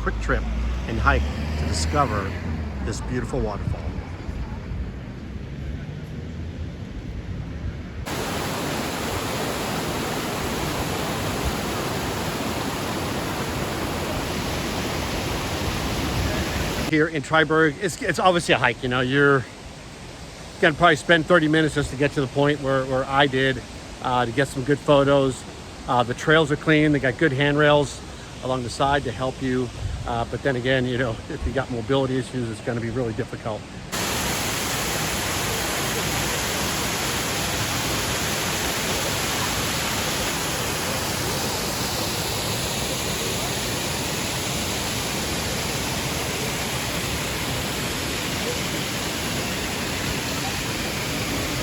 quick trip and hike to discover this beautiful waterfall. Here in Triberg, it's obviously a hike. You know, you're gonna probably spend 30 minutes just to get to the point where I did, to get some good photos. The trails are clean. They got good handrails along the side to help you. But then again, you know, if you got mobility issues, it's gonna be really difficult.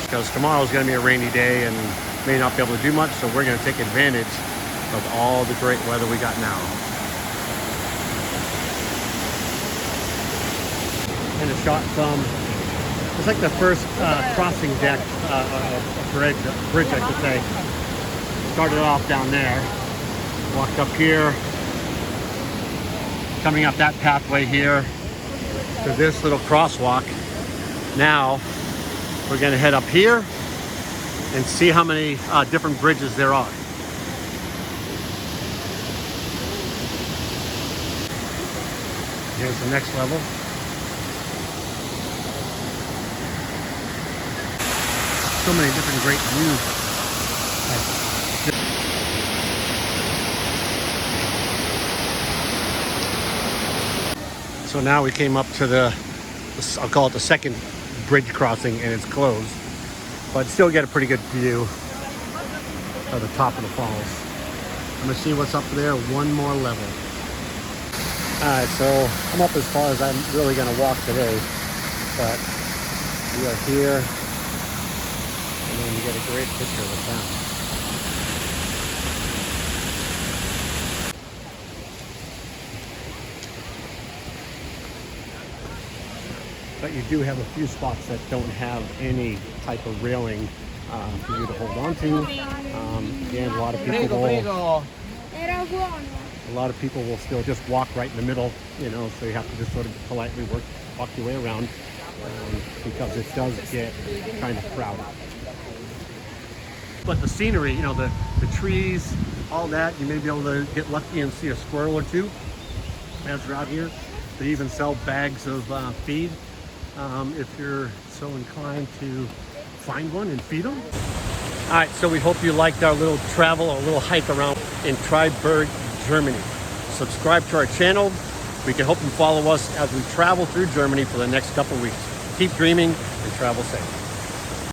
Because tomorrow is going to be a rainy day and may not be able to do much, so we're going to take advantage of all the great weather we got now. And a shot from, it's like the first crossing deck, bridge I should say. Started off down there, walked up here, coming up that pathway here to this little crosswalk. Now, we're going to head up here and see how many different bridges there are. Here's the next level. So many different great views. So now we came up to I'll call it the second bridge crossing, and it's closed, but still get a pretty good view of the top of the falls. I'm gonna see what's up there. One more level. All right, so I'm up as far as I'm really gonna walk today, but we are here, and then you get a great picture of the town. But you do have a few spots that don't have any type of railing for you to hold on to. And a lot of people will still just walk right in the middle, you know, so you have to just sort of politely walk your way around because it does get kind of crowded. But the scenery, you know, the trees, all that, you may be able to get lucky and see a squirrel or two as they're out here. They even sell bags of feed. If you're so inclined to find one and feed them. All right, so we hope you liked our little travel, our little hike around in Triberg, Germany. Subscribe to our channel. We can hope you follow us as we travel through Germany for the next couple of weeks. Keep dreaming and travel safe.